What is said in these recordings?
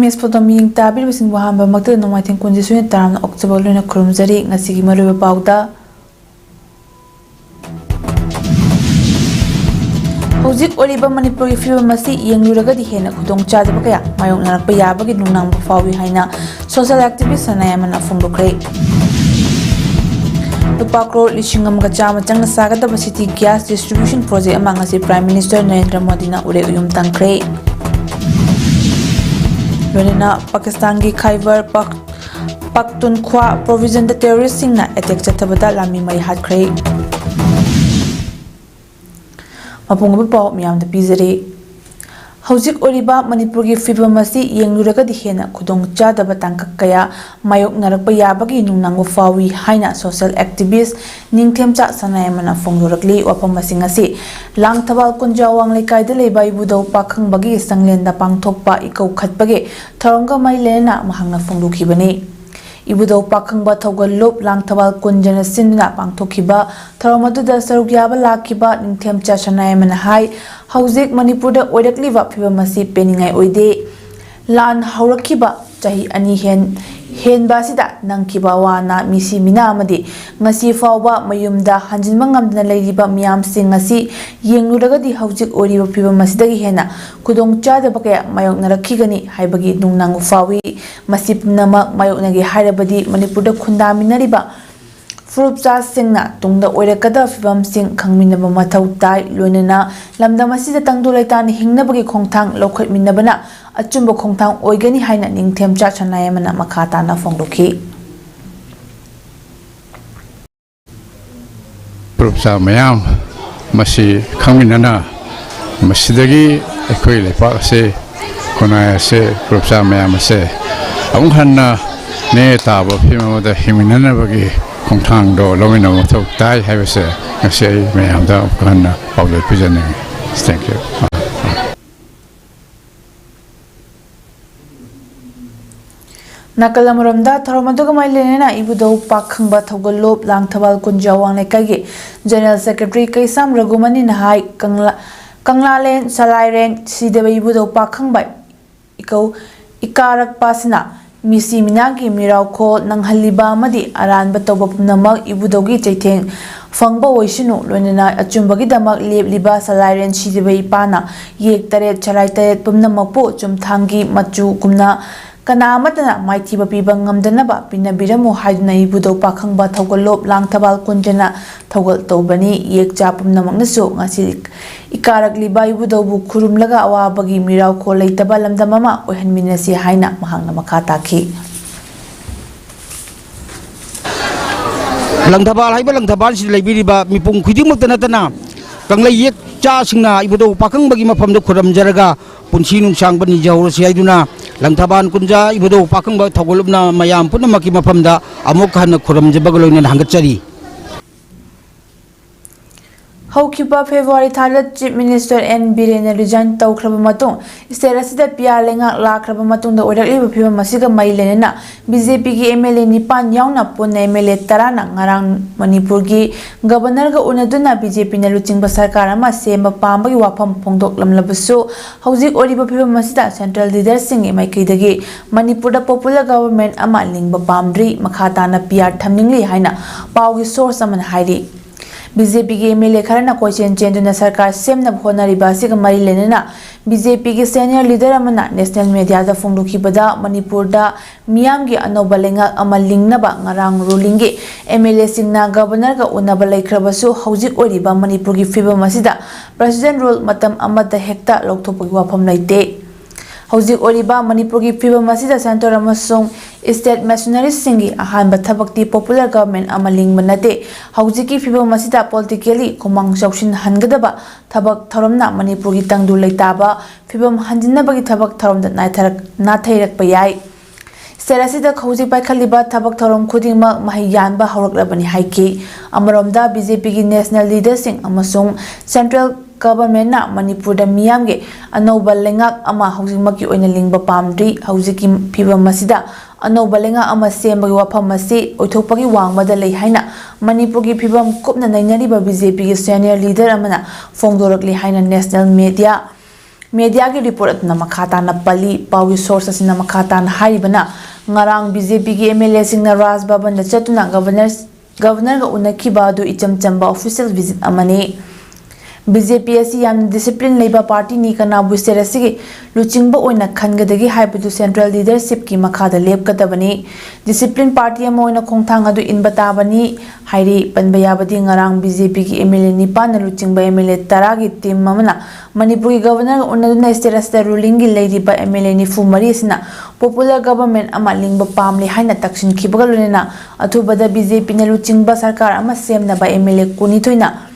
Miss Podoming Tabi was in Wahamba Magda no Martin Condition Town October Luna Crumzari, Nasiki Maru Pauda. Hojik Oliba Manipuri Masi, Yang Luragadi Hena, Kudong Chadabaka, Mayong Napayabagi Nunang Fawi Haina, social activists and I am an Afumbukre. The Park Road Lishingam Gachama Chang Saga City Gas Distribution Project among us Prime Minister Narendra Modi na Ureyum Tankre. Lorena Pakistan ki Khyber Pakhtunkhwa provision the terrorist sing na attack chatabada lami mai hat kre. Mapung ba miyam da pizare. Hojik Oriba Manipur ki fibamasi yengluraga di hena kudong chadaba tangkak kaya mayok narakpa yabagi nunang fawi haina social activist ningthemcha sanayamana fonglurakli wapamasing asi langthabal kunjawang lekai de leba ibudau pakhang bagi sanglenda pangthokpa ikau khatpage tharongga mai lena mahangna fonglukhibani Ibudau pakhang ba thogal lop langthabal kunjana sinna pangthokhiba tharomadu saruk yaba lakhiba ningthemcha sanayamana hai Hojik Manipur da oirakliba phibamasi peningai oide lan haurakhiba chahi ani hen basida nangkiba wana misi mina amadi ngasi fawba mayumda hanjinba ngamdana leiriba miyam sing ngasi yengluraga di hojik oriba phibamasida hena kudong chada bakaya mayok narakhigani haibagi nungnang fawi masi pumnama mayok nagi hairabadi Manipur da khundaminariba Furupcha singna tungda oirakada fibam sing khangminaba mathau tai loinana lamdam asida tangdu laitani hingnabagi khongthang lokhatminabana achumba khongthang oigani haina ningthemcha chanayamana makhata na fongdokhi Furupcha mayam masi khangminana masidagi ekhoi lepa se konaya se furupcha mayam se amkhanna ne tabo phimamada himinana bagi Kongtang do lomina motok tai have se ngasi may amda kana public presenting. Thank you. Nakalamuramda Thoromadoga Mailena Ibudau Pakhang Bathogal Lop Langthabal Kunjawang Lekagi General Secretary Kaisam Ragumani Nahai Kanglalen Salairen Sidaba Ibudau Pakhang by Ikarak Pasina Misi Minagi Mirauko Nanghaliba Madi Aran Batoba Namak Ibudogi Chaiteng Fangba Oishinu Lunina Achumbagi Damak Liba Salarian Shidiba Ipana Yek Taret Charaitaret Pumnamapo Chumtangi Machu Kumna Kana Matana Mighty Babibangam Danaba Pinabiramu Haidna Ibudo Pakhang Bathogalop Langtabal Kunjana Togal Tobani Yek Japum Namangnasu Ngasik Ikarak Liba Ibudobu Kurumlaga Awa Bagi Mirau Ko Laitabalam Damama Ohen Minasi Haina Mahang Namakataki Langtabal Haiba Langtabal Silabiriba Mipung Kudimutanatana Kanglay Yek Cha Singna Ibudo Pakhang Bagi Mapam the Kuram Jaraga Punsinung Sang Bani Jawrasi Aiduna Langtaban Kunja Ibudo Pakhang Batogolubna Mayam Punamaki Mapamda Amokhan Kuram Jabagolo and Hangachari Houkipa February Third Chief Minister N. Birena resign Tau Krabamatung, Sterasida Pialenga La Krabamatung, the Order Piva Masiga Mailena, BJP MLA Nipan Yauna Pune MLA Tarana, Narang Manipurgi, Governor Unaduna BJP Naluting Basarkarama, Sema Pamba, Wapam Pongdok Lamlabaso, Houzik Oliva Piva Masida, Central Leader Singing Maikidagi, Manipura Popular Government Amaling Babamdri, Makatana Piar Tamingli Haina, Pau source Aman Heidi. BJP MLA Karana Kochen Chenduna Sarkar Semna Honari Basik Mari Lenena BJP senior leader Amana National Media da Fongluki Bada Manipur da Miamgi Anobalenga Amalingnaba Ngarang Rulingi MLA Singna Governor ga Unabalai Krabasu Hojik Oriba Manipurgi Fiba Masida President rule Matam Amada Hekta Loktopagi Wapam Laite Hojik Oriba Manipurgi Fiba Masida Santor Amasung State Missionary Singi Ahan Bathabakti Popular Government Amaling Manate Hojiki Fiba Masida politically Kumang Shakshin Hangadaba Tabak Tharamna Manipurgi Tangdu Laitaba Fibam Handinabagi Tabak Tharam that Natairak Payai Serasida Hojik by Kaliba Tabak Tharam Kudima Mahiyanba Horaklabani Haiki Amaramda BJP National Leaders Sing Amasung Central Government na Manipur da Miyamge Anoba Lengak ama Hojimaki Oina Lingba Pamdri Hojiki Piba Masida Anoba Lenga ama Sembagi Wapam Masi Otopagi Wangmada Lay Haina Manipurgi Pibam Kupna Nainariba BJP senior leader amana Fongdorakli Haina National Media media ki report na makata na pali pawi sources na makata na haibana ngarang BJP ki MLA sing na Raj Bhavan da chatuna governor ga unakiba du icham chamba official visit amani BJP asi yam discipline labor party ni kana buster asigi luchingba oina khangadagi haibudu central leadership ki makhada lepkadabani discipline party am oina khongthang adu inbatabani hairi panbayabadi ngarang BJP ki MLA nipan na luchingba MLA taragi team mamana Manipur ki governor unaduna sterasta ruling gi ladiba MLA ni fumari sina popular government ama lingba pamli haina takshin khibagalunena athubada BJP na luchingba sarkar ama semna ba MLA kuni thoina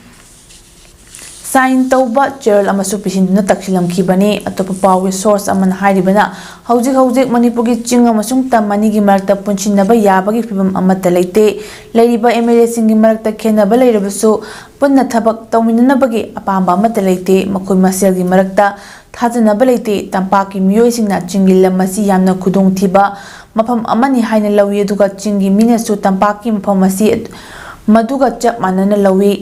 sign tauba Gerald amasu pisinduna taksilam kibani atopa power source aman hairibana hojik Manipur gi ching amasung tamani gi marakta punchinaba yabagi fibam amata leite leiriba MLA singi marakta khenaba leirabasu punna thabak tawminanabagi apamba amata leite makoi masel gi marakta thajanaba leite tampaki miyoi singna chingil masi yamna khudong thiba mafam amani haina lawi aduga chingi minasu tampaki mafam masi maduga chap manana lawi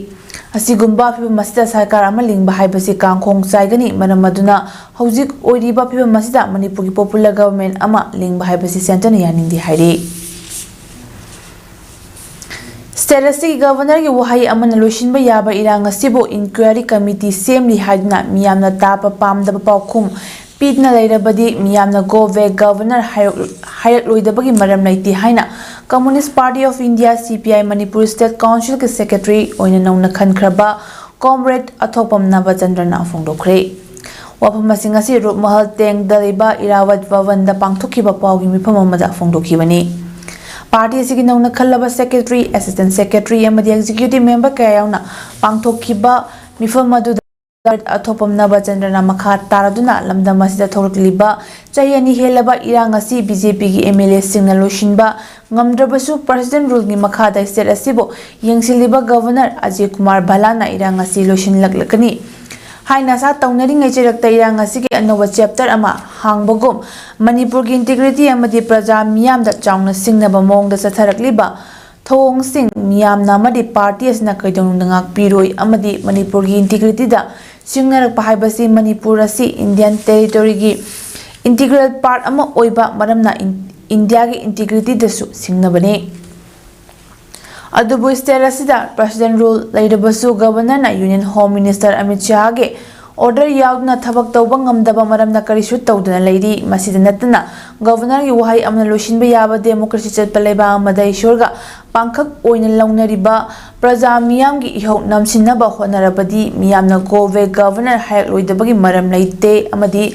asigumba fiba masida sarkar ama lingba haibasi kangkhong chaigani maramaduna hojik oiriba fiba masida Manipur ki popular government ama lingba haibasi center na yaningdi hairi State governor ki wahai amana loishinba yaba irang asibo inquiry committee semli haidna miyamna tapa pamdaba paukhum pidna leirabadi miyamna go ve governor hayak loidabagi maram laiti haina Communist Party of India CPI Manipur State Council ke secretary oina nauna khankraba comrade athopam nabachandrana phongdokre wapam asingasi rup mahal teng daliba irawat bhavan da pangthokiba pawgi mifam amada phongdokhibani party asigi nauna khallaba secretary assistant secretary amadi executive member kayauna pangthokhiba mifam adu athopam nabachandrana makha taraduna lamdam asida thorokliba chayani helaba irangasi BJP ki MLA singna loshinba ngamdrabasu president rule ni makhada state asibo yengsiliba governor Ajay Kumar Bhalana irangasi loshin laklakani haina sa tawnari ngai chirakta irangasi ki anova chapter ama hangbogom Manipur ki integrity amadi praja miyam da chawna singnaba mong da satharakliba thong sing miyam namadi party asna kaidong nangak piroi amadi Manipur ki integrity da singnarak pahaibasi Manipur asi Indian territory gi integral part ama oiba maramna India ki integrity dasu singnabane adubu state asida president rule leirabasu governor na union home minister Amit Shah ge order yaudna thabak tawba ngamdaba maramna karisu tawduna leiri masida natna governor gi wahai amna loshinba yaba democracy chatpa leba amada ishorga pangkhak oina launariba praja miyam gi ihau namsinaba honarabadi miyamna gove governor hayak loidabagi maram leite amadi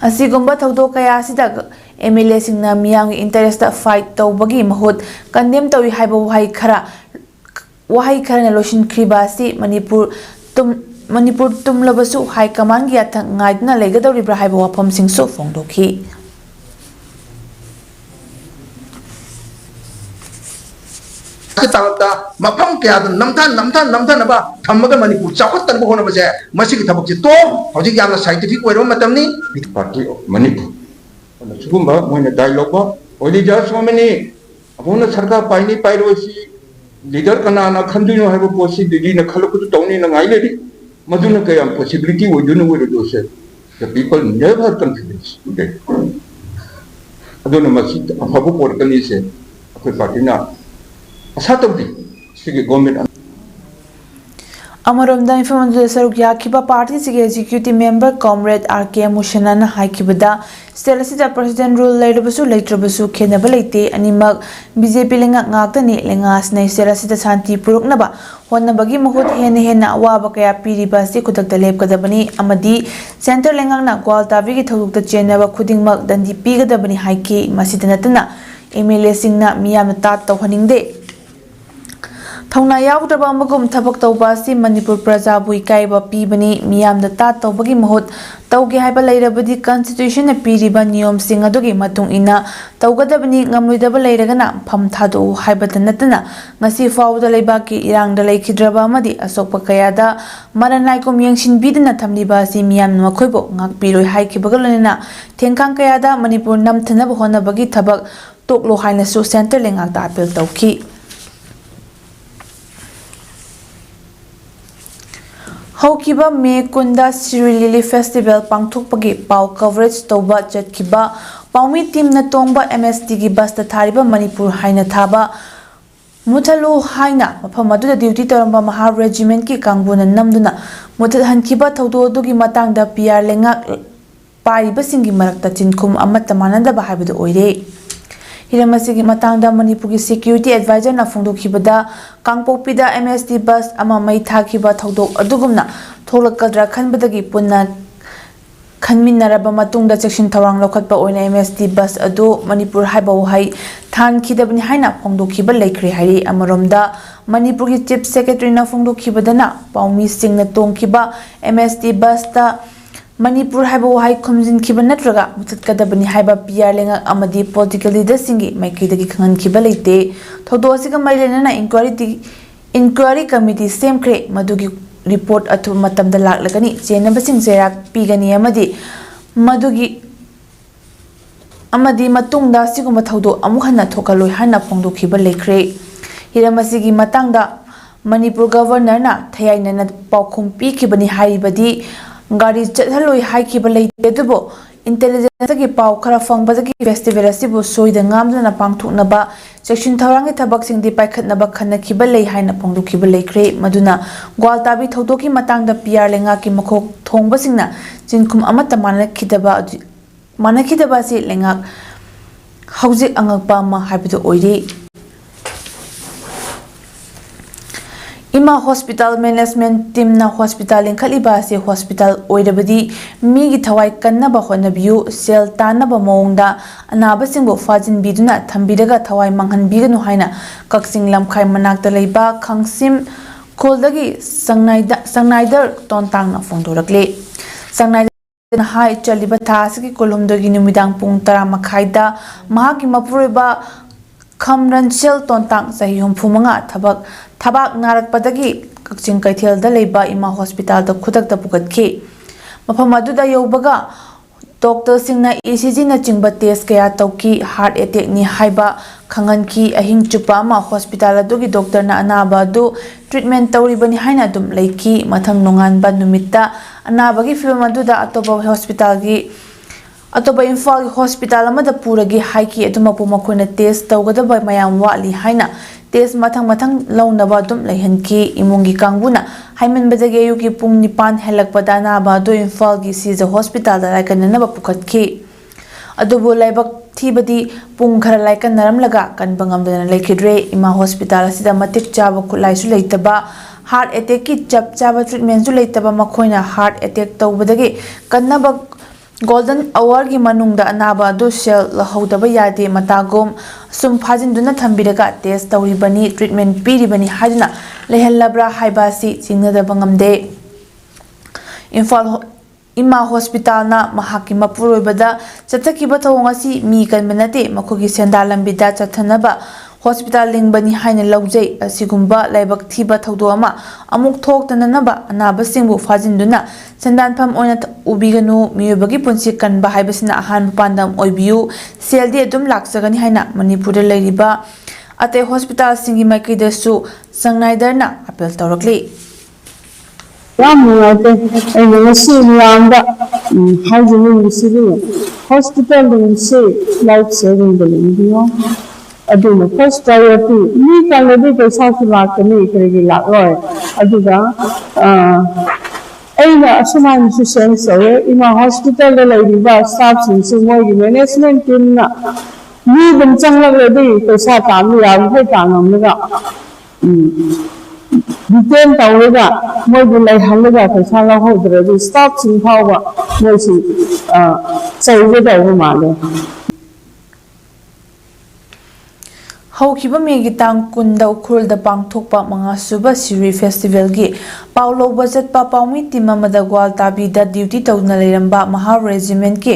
asigumba thawdo kaya sida MLA singna miyam gi interest fight tawbagi mahut condemn tawi haiba wahai khara na loshin kribasi Manipur tumlabasu high command gi athang ngaidna legadoribra haiba wafam singso phongdokhi Kita mapam kaya namtan apa thammaga Manipur chawat tan bo hona baje masi ki thabak ji to hoji yamna scientific way matam ni party of Manipur sugumba moina dialogue ba oli jar so many abona sarkar paini pairosi leader kana na khanduino haibo posi didi na khaloku tawni na ngai ledi maduna kaya possibility wo dunu wo do se the people never have confidence today aduna masi afabu porkani se akoi party na asatawdi sige government Amaramda information saruk yakiba party sige executive member comrade RK Mushanana haikibada stelasi president rule leidabasu leitrabasu khenaba leite animak BJP lenga ngaktani lengas nei stelasi santi puruknaba honnabagi mahut hena awaba kaya piriba si khutakta lepkadabani amadi center lengangna gwaltabi gi thogukta chenaba khudingmak dandi pigadabani haiki masidanatna MLA singna miyamna tat tawhaningde Thongna yaudaba amagum thabak tawba si Manipur praja bui kaiba pibani miyamda ta tawbagi mahut tawge haiba leirabadi constitution na piriba niyom sing adugi matung ina tawgadabani ngamloidaba leiragana pham thadu haibata natana ngasi fawda leibaki irangda leikhidraba amadi asokpa kayada maranaikom yengshin bidna thamliba si miyamna makhoibo ngakpiroi haikibagalona thengkang kayada Manipur namthanaba honabagi thabak toklo haina su center lengakta appeal tawki ꯍꯧꯈꯤꯕ ꯃꯦ 10ꯗ ꯁꯤꯔꯤ ꯂꯤꯂꯤ festival ꯄꯥꯡꯊꯣꯛꯄꯒꯤ ꯄꯥꯎ coverage ꯇꯧꯕ ꯆꯠꯈꯤꯕ ꯄꯥꯎꯃꯤ ꯇꯤꯝꯅ ꯇꯣꯡꯕ MSTꯒꯤ ꯕꯁꯇ ꯊꯥꯔꯤꯕ ꯃꯅꯤꯄꯨꯔ ꯍꯥꯏꯅ ꯊꯥꯕ ꯃꯨꯊꯠꯂꯨ ꯍꯥꯏꯅ ꯃꯐꯝ ꯑꯗꯨꯗ ꯗ꯭ꯌꯨꯇꯤ ꯇꯧꯔꯝꯕ ꯃꯍꯥ ꯔꯦꯖꯤꯃꯦꯟꯠꯀꯤ ꯀꯥꯡꯕꯨꯅ ꯅꯝꯗꯨꯅ ꯃꯨꯊꯠꯍꯟꯈꯤꯕ ꯊꯧꯗꯣꯛ ꯑꯗꯨꯒꯤ ꯃꯇꯥꯡꯗ PR ꯂꯩꯉꯥꯛ ꯄꯥꯏꯔꯤꯕꯁꯤꯡꯒꯤ ꯃꯔꯛꯇ ꯆꯤꯟꯈꯨꯝ ꯑꯃꯠꯇ ꯃꯥꯟꯅꯗꯕ ꯍꯥꯏꯕꯗꯨ ꯑꯣꯏꯔꯦ꯫ ꯍꯤꯔꯝ ꯑꯁꯤꯒꯤ ꯃꯇꯥꯡꯗ ꯃꯅꯤꯄꯨꯔꯒꯤ ꯁꯦꯀ꯭ꯌꯨꯔꯤꯇꯤ ꯑꯦꯗꯚꯥꯏꯖꯔꯅ ꯐꯣꯡꯗꯣꯛꯈꯤꯕꯗ ꯀꯥꯡꯄꯣꯛꯄꯤꯗ MST ꯕꯁ ꯑꯃ ꯃꯩ ꯊꯥꯈꯤꯕ ꯊꯧꯗꯣꯛ ꯑꯗꯨꯒꯨꯝꯅ ꯊꯣꯛꯂꯛꯀꯗ꯭ꯔꯥ ꯈꯟꯕꯗꯒꯤ ꯄꯨꯟꯅ ꯈꯟꯃꯤꯟꯅꯔꯕ ꯃꯇꯨꯡꯗ ꯆꯦꯛꯁꯤꯟ ꯊꯧꯔꯥꯡ ꯂꯧꯈꯠꯄ ꯑꯣꯏꯅ MST ꯕꯁ ꯑꯗꯨ ꯃꯅꯤꯄꯨꯔ ꯍꯥꯏꯕ ꯋꯥꯍꯩ ꯊꯥꯟꯈꯤꯗꯕꯅꯤ ꯍꯥꯏꯅ ꯐꯣꯡꯗꯣꯛꯈꯤꯕ ꯂꯩꯈ꯭ꯔꯦ ꯍꯥꯏꯔꯤ꯫ ꯑꯃꯔꯣꯝꯗ ꯃꯅꯤꯄꯨꯔꯒꯤ ꯆꯤꯐ ꯁꯦꯀ꯭ꯔꯦꯇꯔꯤꯅ ꯐꯣꯡꯗꯣꯛꯈꯤꯕꯗꯅ ꯄꯥꯎꯃꯤꯁꯤꯡꯅ ꯇꯣꯡꯈꯤꯕ MST ꯕꯁꯇ ꯃꯅꯤꯄꯨꯔ ꯍꯥꯏꯕ ꯋꯥꯍꯩ ꯈꯨꯝꯖꯤꯟꯈꯤꯕ ꯅꯠꯇ꯭ꯔꯒ ꯃꯨꯊꯠꯀꯗꯕꯅꯤ ꯍꯥꯏꯕ PR ꯂꯩꯉꯥꯛ ꯑꯃꯗꯤ ꯄꯣꯂꯤꯇꯤꯀꯦꯜ ꯂꯤꯗꯔꯁꯤꯡꯒꯤ ꯃꯥꯏꯀꯩꯗꯒꯤ ꯈꯪꯍꯟꯈꯤꯕ ꯂꯩꯇꯦ꯫ ꯊꯧꯗꯣꯛ ꯑꯁꯤꯒ ꯃꯔꯤ ꯂꯩꯅꯅ ꯏꯟꯀ꯭ꯋꯥꯏꯔꯤ ꯀꯃꯤꯇꯤ ꯁꯦꯝꯈ꯭ꯔꯦ, ꯃꯗꯨꯒꯤ ꯔꯤꯄꯣꯔꯠ ꯑꯊꯨꯕ ꯃꯇꯝꯗ ꯂꯥꯛꯂꯒꯅꯤ, ꯆꯦꯟꯅꯕꯁꯤꯡ ꯆꯩꯔꯥꯛ ꯄꯤꯒꯅꯤ ꯑꯃꯗꯤ ꯃꯇꯨꯡꯗ ꯑꯁꯤꯒꯨꯝꯕ ꯊꯧꯗꯣꯛ ꯑꯃꯨꯛ ꯍꯟꯅ ꯊꯣꯛꯍꯜꯂꯣꯏ ꯍꯥꯏꯅ ꯐꯣꯡꯗꯣꯛꯈꯤꯕ ꯂꯩꯈ꯭ꯔꯦ꯫ ꯍꯤꯔꯝ ꯑꯁꯤꯒꯤ ꯃꯇꯥꯡꯗ ꯃꯅꯤꯄꯨꯔ ꯒꯚꯔꯅꯔꯅ ꯊꯌꯥꯏꯅꯅ ꯄꯥꯎꯈꯨꯝ ꯄꯤꯈꯤꯕꯅꯤ, ꯍꯥꯏꯕꯗꯤ ꯒꯥꯔꯤ ꯆꯠꯍꯜꯂꯣꯏ ꯍꯥꯏꯈꯤꯕ ꯂꯩꯇꯦ, ꯑꯗꯨꯕꯨ ꯏꯟꯇꯦꯂꯤꯖꯦꯟꯁꯇꯒꯤ ꯄꯥꯎ ꯈꯔ ꯐꯪꯕꯗꯒꯤ ꯐꯦꯁꯇꯤꯚꯦꯜ ꯑꯁꯤꯕꯨ ꯁꯣꯏꯗ ꯉꯥꯝꯗꯅ ꯄꯥꯡꯊꯣꯛꯅꯕ ꯆꯦꯛꯁꯤꯟ ꯊꯧꯔꯥꯡꯒꯤ ꯊꯕꯛꯁꯤꯡꯗꯤ ꯄꯥꯏꯈꯠꯅꯕ ꯈꯟꯅꯈꯤꯕ ꯂꯩ ꯍꯥꯏꯅ ꯐꯣꯡꯗꯣꯛꯈꯤꯕ ꯂꯩꯈ꯭ꯔꯦ꯫ ꯃꯗꯨꯅ ꯒ꯭ꯋꯥꯜꯇꯥꯕꯤ ꯊꯧꯗꯣꯛꯀꯤ ꯃꯇꯥꯡꯗ PR ꯂꯩꯉꯥꯛꯀꯤ ꯃꯀꯣꯛ ꯊꯣꯡꯕꯁꯤꯡꯅ ꯆꯤꯟꯈꯨꯝ ꯑꯃꯠꯇ ꯃꯥꯟꯅꯈꯤꯗꯕ ꯑꯁꯤ ꯂꯩꯉꯥꯛ ꯍꯧꯖꯤꯛ ꯑꯉꯛꯄ ꯑꯃ ꯍꯥꯏꯕꯗꯨ ꯑꯣꯏꯔꯤ꯫ ꯏꯃꯥ ꯍꯣꯁꯄꯤꯇꯥꯜ ꯃꯦꯅꯦꯖꯃꯦꯟꯠ ꯇꯤꯝꯅ ꯍꯣꯁꯄꯤꯇꯥꯜ ꯂꯤꯡꯈꯠꯂꯤꯕ ꯑꯁꯤ ꯍꯣꯁꯄꯤꯇꯥꯜ ꯑꯣꯏꯔꯕꯗꯤ ꯃꯤꯒꯤ ꯊꯋꯥꯏ ꯀꯟꯅꯕ ꯍꯣꯠꯅꯕꯤꯌꯨ, ꯁꯦꯜ ꯇꯥꯟꯅꯕ ꯃꯑꯣꯡꯗ ꯑꯅꯥꯕꯁꯤꯡꯕꯨ ꯐꯥꯖꯤꯟꯕꯤꯗꯨꯅ ꯊꯝꯕꯤꯔꯒ ꯊꯋꯥꯏ ꯃꯥꯡꯍꯟꯕꯤꯒꯅꯨ ꯍꯥꯏꯅ ꯀꯛꯆꯤꯡ ꯂꯝꯈꯥꯏ ꯃꯅꯥꯛꯇ ꯂꯩꯕ ꯈꯪꯁꯤꯝ ꯈꯨꯜꯗꯒꯤ ꯁꯪꯅꯥꯏꯗꯔ ꯇꯣꯟꯇꯥꯡꯅ ꯐꯣꯡꯗꯣꯔꯛꯂꯤ꯫ ꯁꯪꯅꯥꯏꯗꯔꯅ ꯍꯥꯏ ꯆꯠꯂꯤꯕ ꯊꯥ ꯑꯁꯤꯒꯤ ꯀꯨꯟꯍꯨꯝꯗꯣꯏꯒꯤ ꯅꯨꯃꯤꯗꯥꯡ ꯄꯨꯡ 10:30ꯗ ꯃꯍꯥꯛꯀꯤ ꯃꯄꯨꯔꯣꯏꯕ ꯈꯝꯔꯟꯁꯦꯜ ꯇꯣꯟꯇꯥꯡ ꯆꯍꯤ 65 ꯊꯕꯥꯛ ꯅꯥꯔꯛꯄꯗꯒꯤ ꯀꯛꯆꯤꯡ ꯀꯩꯊꯦꯜꯗ ꯂꯩꯕ ꯏꯃꯥ ꯍꯣꯁꯄꯤꯇꯥꯜꯗ ꯈꯨꯗꯛꯇ ꯄꯨꯈꯠꯈꯤ꯫ ꯃꯐꯝ ꯑꯗꯨꯗ ꯌꯧꯕꯒ ꯗꯣꯛꯇꯔꯁꯤꯡꯅ ECGꯅꯆꯤꯡꯕ ꯇꯦꯁ ꯀꯌꯥ ꯇꯧꯈꯤ, ꯍꯥꯔꯠ ꯑꯦꯇꯦꯛꯅꯤ ꯍꯥꯏꯕ ꯈꯪꯍꯟꯈꯤ꯫ ꯑꯍꯤꯡ ꯆꯨꯞꯄ ꯑꯃ ꯍꯣꯁꯄꯤꯇꯥꯜ ꯑꯗꯨꯒꯤ ꯗꯣꯛꯇꯔꯅ ꯑꯅꯥꯕ ꯑꯗꯨ ꯇ꯭ꯔꯤꯠꯃꯦꯟꯠ ꯇꯧꯔꯤꯕꯅꯤ ꯍꯥꯏꯅ ꯑꯗꯨꯝ ꯂꯩꯈꯤ꯫ ꯃꯊꯪ ꯅꯣꯡꯉꯥꯟꯕ ꯅꯨꯃꯤꯠꯇ ꯑꯅꯥꯕꯒꯤ ꯐꯤꯚꯝ ꯑꯗꯨꯗ ꯑꯇꯣꯞꯄ ꯏꯝꯐꯥꯜꯒꯤ ꯍꯣꯁꯄꯤꯇꯥꯜ ꯑꯃꯗ ꯄꯨꯔꯒꯦ ꯍꯥꯏꯈꯤ꯫ ꯑꯗꯨꯃꯛꯄꯨ ꯃꯈꯣꯏꯅ ꯇꯦꯁ ꯇꯧꯒꯗꯕ ꯃꯌꯥꯝ ꯋꯥꯠꯂꯤ ꯍꯥꯏꯅ ꯇꯦꯁ ꯃꯊꯪ ꯂꯧꯅꯕ ꯑꯗꯨꯝ ꯂꯩꯍꯟꯈꯤ꯫ ꯏꯃꯨꯡꯒꯤ ꯀꯥꯡꯕꯨꯅ ꯍꯥꯏꯃꯟꯕꯗꯒꯤ ꯑꯌꯨꯛꯀꯤ ꯄꯨꯡ 9 ꯍꯦꯜꯂꯛꯄꯗ ꯑꯅꯥꯕ ꯑꯗꯨ ꯏꯝꯐꯥꯜꯒꯤ ꯁꯤꯖ ꯍꯣꯁꯄꯤꯇꯥꯜꯗ ꯂꯥꯏꯀꯠꯅꯅꯕ ꯄꯨꯈꯠꯈꯤ꯫ ꯑꯗꯨꯕꯨ ꯂꯥꯏꯕꯛ ꯊꯤꯕꯗꯤ ꯄꯨꯡ ꯈꯔ ꯂꯥꯏꯀꯠꯅꯔꯝꯂꯒ ꯀꯟꯕ ꯉꯝꯗꯅ ꯂꯩꯈꯤꯗ꯭ꯔꯦ꯫ ꯏꯃꯥ ꯍꯣꯁꯄꯤꯇꯥꯜ ꯑꯁꯤꯗ ꯃꯇꯤꯛ ꯆꯥꯕ ꯈꯨꯠꯂꯥꯏꯁꯨ ꯂꯩꯇꯕ, ꯍꯥꯔꯠ ꯑꯦꯇꯦꯛꯀꯤ ꯆꯞ ꯆꯥꯕ ꯇ꯭ꯔꯤꯠꯃꯦꯟꯠꯁꯨ ꯂꯩꯇꯕ ꯃꯈꯣꯏꯅ ꯍꯥꯔꯠ ꯑꯦꯇꯦꯛ ꯇꯧꯕꯗꯒꯤ ꯀꯟꯅꯕ ꯒꯣꯜꯗꯟ ꯑꯋꯥꯔꯒꯤ ꯃꯅꯨꯡꯗ ꯑꯅꯥꯕ ꯑꯗꯨ ꯁꯦꯜ ꯂꯧꯍꯧꯗꯕ ꯌꯥꯗꯦ ꯃꯇꯥꯒꯨꯝ ꯑꯁꯨꯝ ꯐꯥꯖꯤꯟꯗꯨꯅ ꯊꯝꯕꯤꯔꯒ ꯇꯦꯁ ꯇꯧꯔꯤꯕꯅꯤ, ꯇ꯭ꯔꯤꯠꯃꯦꯟꯠ ꯄꯤꯔꯤꯕꯅꯤ ꯍꯥꯏꯗꯨꯅ ꯂꯩꯍꯜꯂꯕ꯭ꯔꯥ ꯍꯥꯏꯕ ꯑꯁꯤ ꯆꯤꯡꯅꯗꯕ ꯉꯝꯗꯦ꯫ ꯏꯃꯥ ꯍꯣꯁꯄꯤꯇꯥꯜꯅ ꯃꯍꯥꯛꯀꯤ ꯃꯄꯨꯔꯣꯏꯕꯗ ꯆꯠꯊꯈꯤꯕ ꯊꯧꯑꯣꯡ ꯑꯁꯤ ꯃꯤ ꯀꯟꯕ ꯅꯠꯇꯦ, ꯃꯈꯣꯏꯒꯤ ꯁꯦꯟꯗꯥꯟ ꯂꯝꯕꯤꯗ ꯆꯠꯊꯅꯕ ꯍꯣꯁꯄꯤꯇꯥꯜ ꯂꯤꯡꯕꯅꯤ ꯍꯥꯏꯅ ꯂꯧꯖꯩ꯫ ꯑꯁꯤꯒꯨꯝꯕ ꯂꯥꯏꯕꯛ ꯊꯤꯕ ꯊꯧꯗꯣꯛ ꯑꯃ ꯑꯃꯨꯛ ꯊꯣꯛꯇꯅꯅꯕ ꯑꯅꯥꯕꯁꯤꯡꯕꯨ ꯐꯥꯖꯤꯟꯗꯨꯅ ꯁꯦꯟꯗꯥꯟꯐꯝ ꯑꯣꯏꯅ ꯎꯕꯤꯒꯅꯨ꯫ ꯃꯤꯑꯣꯏꯕꯒꯤ ꯄꯨꯟꯁꯤ ꯀꯟꯕ ꯍꯥꯏꯕꯁꯤꯅ ꯑꯍꯥꯟꯕ ꯄꯥꯟꯗꯝ ꯑꯣꯏꯕꯤꯌꯨ, ꯁꯦꯜꯗꯤ ꯑꯗꯨꯝ ꯂꯥꯛꯆꯒꯅꯤ ꯍꯥꯏꯅ ꯃꯅꯤꯄꯨꯔꯗ ꯂꯩꯔꯤꯕ ꯑꯇꯩ ꯍꯣꯁꯄꯤꯇꯥꯜꯁꯤꯡꯒꯤ ꯃꯥꯏꯀꯩꯗꯁꯨ ꯁꯪꯅꯥꯏꯗꯔꯅ ꯑꯄꯤꯜ ꯇꯧꯔꯛꯂꯤ꯫ ꯌꯥꯝ ꯅꯨꯡꯉꯥꯏꯇꯦ꯫ ꯑꯩꯅ ꯉꯁꯤ ꯃꯤꯌꯥꯝꯗ ꯍꯥꯏꯖꯅꯤꯡꯕꯁꯤꯗꯤ ꯍꯣꯁꯄꯤꯇꯥꯜꯁꯤ ꯂꯥꯏꯐ ꯁꯦꯚꯤꯡꯗ ꯂꯤꯡꯕꯤꯌꯣ, ꯑꯗꯨꯅ ꯐꯥꯔꯁ ꯄ꯭ꯔꯥꯏꯌꯣꯔꯤꯇꯤ꯫ ꯃꯤ ꯀꯜꯂꯗꯤ ꯄꯩꯁꯥꯁꯨ ꯂꯥꯛꯀꯅꯤ, ꯀꯔꯤꯒꯤ ꯂꯥꯛꯂꯣꯏ? ꯑꯗꯨꯒ ꯑꯩꯅ ꯑꯁꯨꯃꯥꯏꯅꯁꯨ ꯁꯦꯟꯁ ꯇꯧꯋꯦ, ꯏꯃꯥ ꯍꯣꯁꯄꯤꯇꯥꯜꯗ ꯂꯩꯔꯤꯕ ꯁ꯭ꯇꯥꯐꯁꯤꯡꯁꯤ ꯃꯣꯏꯒꯤ ꯃꯦꯅꯦꯖꯃꯦꯟꯠ ꯇꯤꯝꯅ ꯃꯤ ꯑꯗꯨꯝ ꯆꯪꯂꯛꯂꯗꯤ ꯄꯩꯁꯥ ꯇꯥꯟꯕ ꯌꯥꯔꯤꯈꯩ ꯇꯥꯟꯂꯝꯂꯒ ꯗꯤꯇꯦꯟ ꯇꯧꯔꯒ ꯃꯣꯏꯕꯨ ꯂꯩꯍꯜꯂꯒ ꯄꯩꯁꯥ ꯂꯧꯍꯧꯗ꯭ꯔꯗꯤ ꯁ꯭ꯇꯥꯐꯁꯤꯡ ꯐꯥꯎꯕ ꯃꯣꯏꯁꯤ ꯆꯩꯒꯗꯧꯕ ꯃꯥꯜꯂꯦ꯫ ꯍꯧꯈꯤꯕ ꯃꯦꯒꯤ ꯇꯥꯡ 10ꯗ ꯎꯈ꯭ꯔꯨꯜꯗ ꯄꯥꯡꯊꯣꯛꯄ 5ꯁꯨꯕ ꯁꯤꯔꯤ ꯐꯦꯁꯇꯤꯚꯦꯜꯒꯤ ꯄꯥꯎ ꯂꯧꯕ ꯆꯠꯄ ꯄꯥꯎꯃꯤ ꯇꯤꯝ ꯑꯃꯗ ꯒ꯭ꯋꯥꯜꯇꯥꯕꯤꯗ ꯗ꯭ꯌꯨꯇꯤ ꯇꯧꯗꯨꯅ ꯂꯩꯔꯝꯕ ꯃꯍꯥ ꯔꯦꯖꯤꯃꯦꯟꯠꯀꯤ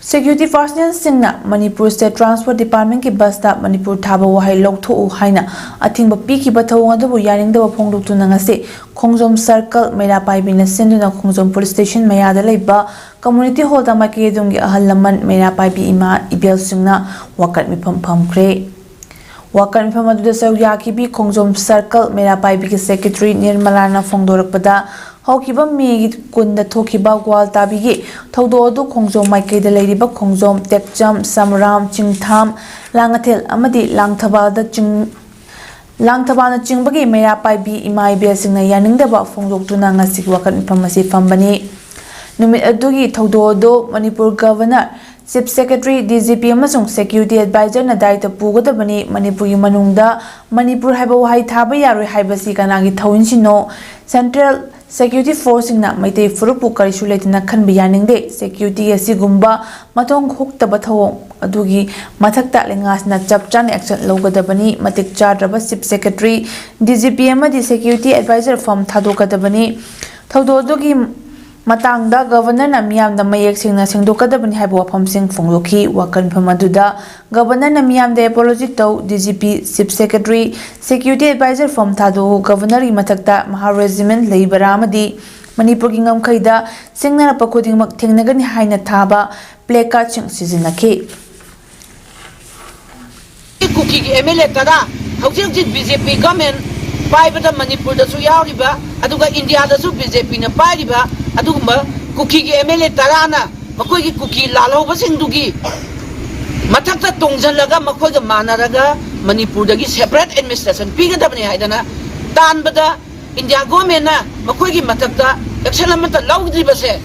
ꯁꯦꯀ꯭ꯌꯨꯔꯤꯇꯤ ꯄꯥꯔꯁꯣꯅꯦꯜꯁꯤꯡꯅ ꯃꯅꯤꯄꯨꯔ ꯁ꯭ꯇꯦꯠ ꯇ꯭ꯔꯥꯟꯁꯄꯣꯔꯠ ꯗꯤꯄꯥꯔꯠꯃꯦꯟꯠꯀꯤ ꯕꯁꯇ ꯃꯅꯤꯄꯨꯔ ꯊꯥꯕ ꯋꯥꯍꯩ ꯂꯧꯊꯣꯛꯎ ꯍꯥꯏꯅ ꯑꯊꯤꯡꯕ ꯄꯤꯈꯤꯕ ꯊꯧꯑꯣꯡ ꯑꯗꯨꯕꯨ ꯌꯥꯅꯤꯡꯗꯕ ꯐꯣꯡꯗꯣꯛꯇꯨꯅ ꯉꯁꯤ ꯈꯣꯡꯖꯣꯝ ꯁꯔꯀꯜ ꯃꯩꯔꯥꯄꯥꯏꯕꯤꯅ ꯁꯤꯟꯗꯨꯅ ꯈꯣꯡꯖꯣꯝ ꯄꯨꯂꯤꯁ ꯁ꯭ꯇꯦꯁꯟ ꯃꯌꯥꯗ ꯂꯩꯕ ꯀꯝꯃ꯭ꯌꯨꯅꯤꯇꯤ ꯍꯣꯜꯗ ꯃꯥꯏꯀꯩ ꯑꯗꯣꯝꯒꯤ ꯑꯍꯜ ꯂꯃꯟ, ꯃꯩꯔꯥꯄꯥꯏꯕꯤ ꯏꯃꯥ ꯏꯕꯦꯜꯁꯤꯡꯅ ꯋꯥꯀꯠ ꯃꯤꯐꯝ ꯐꯝꯈ꯭ꯔꯦ꯫ Wakan Famadu Yakibi Kongzom Circle Merapaibi Secretary Nirmalana Fongdorpada Hokiba Megi Kunda Tokiba Gwal Tabigi Todo Kongzom Maike the Ladyba Kongzom Tekjam Samram Chingtham Langatel Amadi Langtabada Ching Langtabana Chingbagi Merapaibi Imai Besina Yanindaba Fongdokuna Ngasik Wakan Famasi Fambani Numit Adugi Todo Manipur Governor Chief Secretary DGP amasung Security Advisor na daita pugadabani Manipuri manungda Manipur haiba wahai thaba yaroi haibasi kanagi thawin sino Central Security Force na maitei furupu karisu leitina khanbi yaningde security asigumba matong huktaba thawong adugi mathakta lengasna chapchan action logadabani matik chadraba Chief Secretary DGP amadi Security Advisor form thadokadabani thawdodogi Matangda Governor na miyam da mayek singna singdokadabani haiba wafam sing fongloki wakan phamaduda Governor na miyam da apology to DGP Chief Secretary Security Advisor from Thado Governor i mathakta Maha Regiment leibara amadi Manipur gi ngamkhaida singna pakuding mak thengnagani haina thaba placard sing sizinaki Kuki gi MLA tada haujuk BJP government paibada Manipur da su yauriba aduga India da su BJP na pairiba adugumba kuki gi MLA tarana makoi gi kuki lalo basingdugi mathakta tongjanlaga makoi ga manaraga Manipur dagi separate administration pigadabani haidana tanbada India government na makoi gi mathakta action amata lawdribase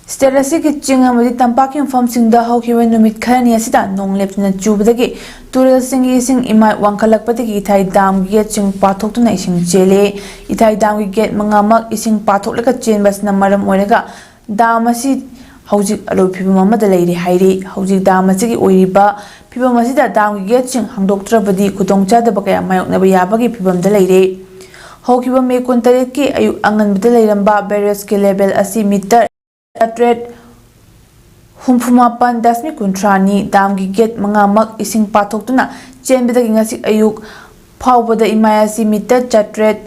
Sterasi ki chinga madi tampakin fam singda haukiwa numit kharani asida nong lepna chubadagi tural singi sing imai wangkalakpatagi ithai dam gi ching pathok tu na ising chele ithai dam gi get mangamak ising pathok leka chen bas na maram oiraga dam asi haujik alo phibam amada leiri hairi haujik dam asi gi oiriba phibam asida dam gi get ching hangdoktrabadi khutongcha da bakaya mayok na ba yabagi phibam da leire haukiwa me kontaret ki ayu angan bida leiramba barriers ke level asi meter Atret Humfumapan Dasmi Kuntrani Damgi Get Mangamak Ising Patok Tuna Chen Bidagi Ngasi Ayuk Pawbada Imayasi Mita Chatret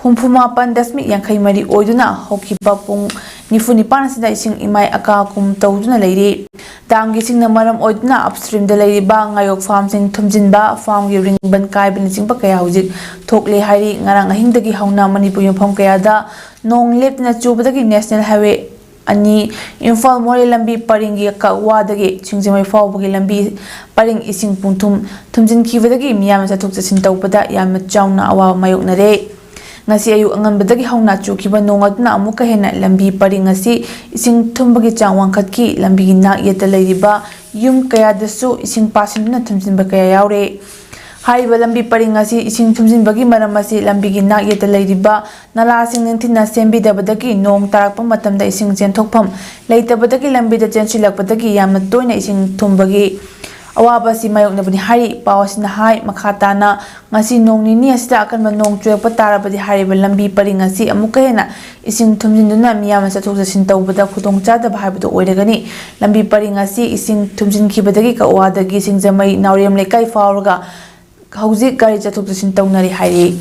Humfumapan Dasmi Yankai Mari Oiduna Hoki Papung Nifunipan Sida Ising Imay Akakum Tauduna Lady Damgi Sing Namaram Oiduna Upstream the Lady Bang Ayok Farm Sing Tumjinba Farm Giving Bankai Benising Bakaya Hujik Tokle Hari Ngarang Hindagi Hauna Manipur Pom Kayada Nong lep na chubadagi National Highway ani Imphal Mori lambi paringi ka wadagi chingjimai fawbagi lambi paring ising pungthum thumjin khibadagi miyam sa thuk chasin tawpada yam chauna awa mayokna re ngasi ayu anganbadagi hauna chukiba nongatna amuka hena lambi paring asi ising thumbagi changwang khatki lambi na yeta leiriba yum kaya dasu ising pasinduna thumjinba kaya yaure Hariba lambi paringasi ising thumjinbagi maramasi lambigi nak yeta leiriba nala sing ninthina sembidabadagi nong tarakpa matamda ising chenthokpham leitabadagi lambida chensilakpadagi yamna toina ising thumbagi awabasi mayoknabani hari pawasina hai makhatana ngasi nong nini asida akanba nong chuekpa tarabadi hariba lambi paringasi amuka hena ising thumjinduna miyama sathok jasin tawbada khutongchada bhaibado oiragani lambi paringasi ising thumjinkhibadagi ka wadagi singjamai naurem lekai fawraga Hauzik gari chathok chasin tawnari hairi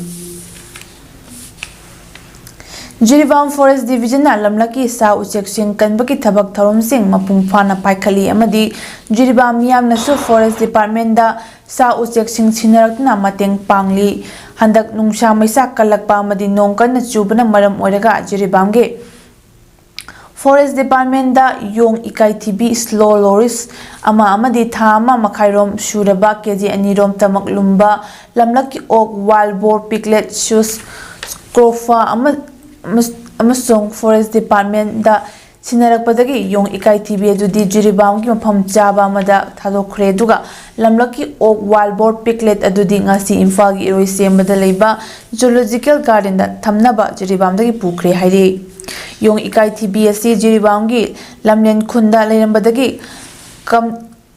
Jiribam Forest Division na lamlaki sa uchek sing kanbaki thabak tharom sing mapung phana paikhali amadi Jiribam miyam na su Forest Department da sa uchek sing sinarakna mateng pangli handak nungsha maisa kalakpa amadi nongkan na chubana maram oiraga Jiribam ge Forest Department da yong ikai thibi slow loris ama amadi thama makhairom suraba keji anirom tamak lumba lamlaki ok wild boar piglet shoes scrofa amasong Forest Department da sinarakpadagi yong ikai thibi adudi Jiribam ki mafam chaba amada thadokre duga lamlaki ok wild boar piglet adudi ngasi Imphal gi iroi sembada leiba zoological garden da thamnaba Jiribam dagi pukre hairi Yung ikai thibi asi Jiribam gi lamlen khunda leirambadagi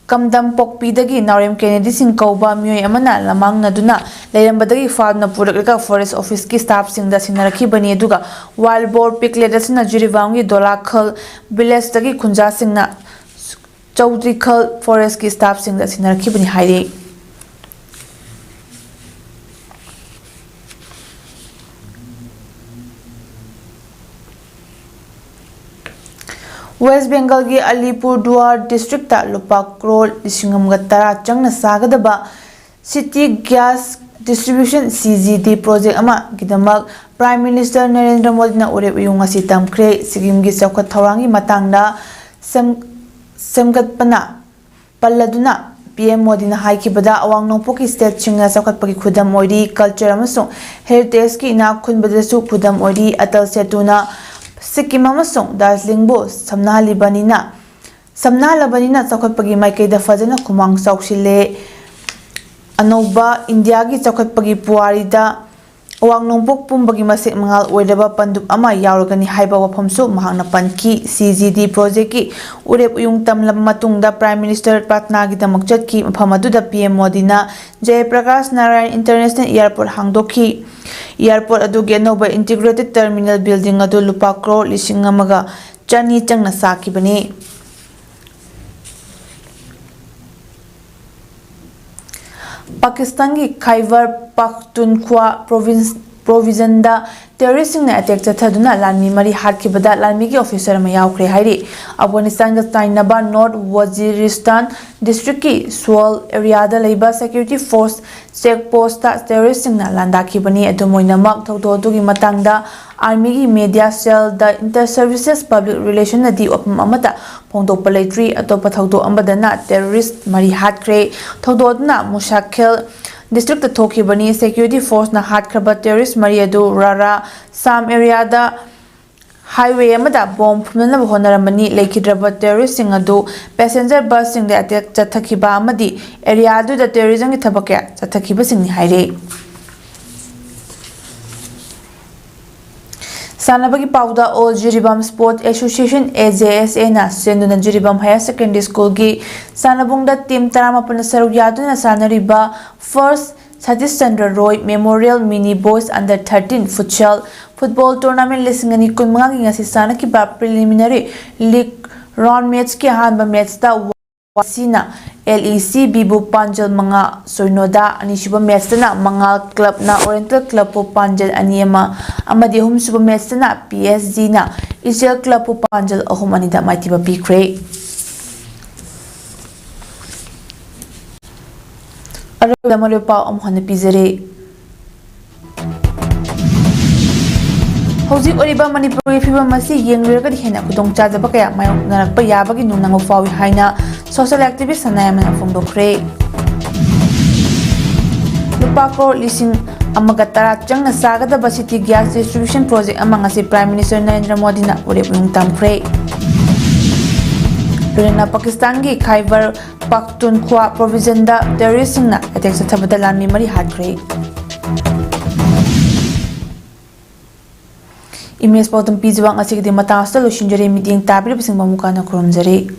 kamdam pokpidagi Naurem Kennedy sing kauba miyoi amana lamang naduna leirambadagi farm na puraklaga forest office ki staff sing da sinarakhi bani aduga wild boar piglet asina Jiribam gi dolakhal village dagi khunja sing na Chaudhrikhal forest ki staff sing da sinarakhi bani haire West Bengal gi Alipurduar district ta lupa crore 10,10 changna sagadaba city gas distribution CGD project ama gidamak Prime Minister Narendra Modi na urep yung asi tamkre sigim gi chawkhat thorangi matangda semgatpana palladuna PM Modi na haikibada awang nongpoki state chingna chawkhat pagi khudam oiri culture amasung heritage ki ina khunbadasu khudam oiri atal setuna Sikkim amasung Darjeeling bo samnahalibanina chawkhatpagi maikaida fajana khumang chawsile Anoba India gi chawkhatpagi puarida awang nongpok pumbagi masik mangal oidaba pandup ama yauragani haiba wafamsu mahangna panki CGD project ki urep uyung tamlam matungda Prime Minister Patna gi damak chatki mafamaduda PM Modi na Jayaprakash Narayan International Airport hangdokhi Airport adugi anoba integrated terminal building adu lupa crore 1,000 chani changna sakibani Pakistan ki Khyber Pakhtunkhwa province da terroristing na attack chathaduna lanmi mari hatkibada lanmi ki officer ma yaukre hairi Afghanistan ga Tainaba North Waziristan district ki Swal area da leiba security force check post ta terroristing na landa kibani adumoina mak thodo gi matangda army gi media cell da inter services public relation na di opam amata phongdok palaitri atopa thodo ambadana terrorist mari hatkre thodo na mushakhel district ta thokibani security force na hatkraba terrorist mariadu rara sam area da highway amada bomb phumna honaramani lekidraba terrorist sing adu passenger bus sing da attack chathakiba amadi area adu da terrorism ki thabakya chathakiba sing ni haire Sanabagi Pauda All Jiribam Sport Association AJSA na Senduna Jiribam Higher Secondary School gi Sanabungda team Taramapana Saruk Yaduna Sanariba First Satish Chandra Roy Memorial Mini Boys Under 13 Futsal Football Tournament Lisingani Kunmanga ngasi sanaki ba preliminary league round match ki hanba match da Wasina LEC Bibu Panjal mga Soinoda Anishuba match na mga club na Oriental Club po Panjal Aniema amadi hum suba match na PSG na Israel Club po Panjal ahum anida maitiba pikre Arada maripa amhana pizare Houzik oriba Manipuri fiba masi yenglirga hena kudong chajaba kaya mayong narakpa yabagi nunang ufawi haina social activist sanayam na fongdokre lupa crore 1,10 changna sagadaba city gas distribution project amang asi Prime Minister Narendra Modi na urep yung tamkre Luna Pakistan gi Khyber Pakhtunkhwa province da terrorist na attack sa thabada lanmi mari hatkre Image pautam pijiwang asik di mata hasta lo shinjare meeting tabri bising mamuka na kurumjare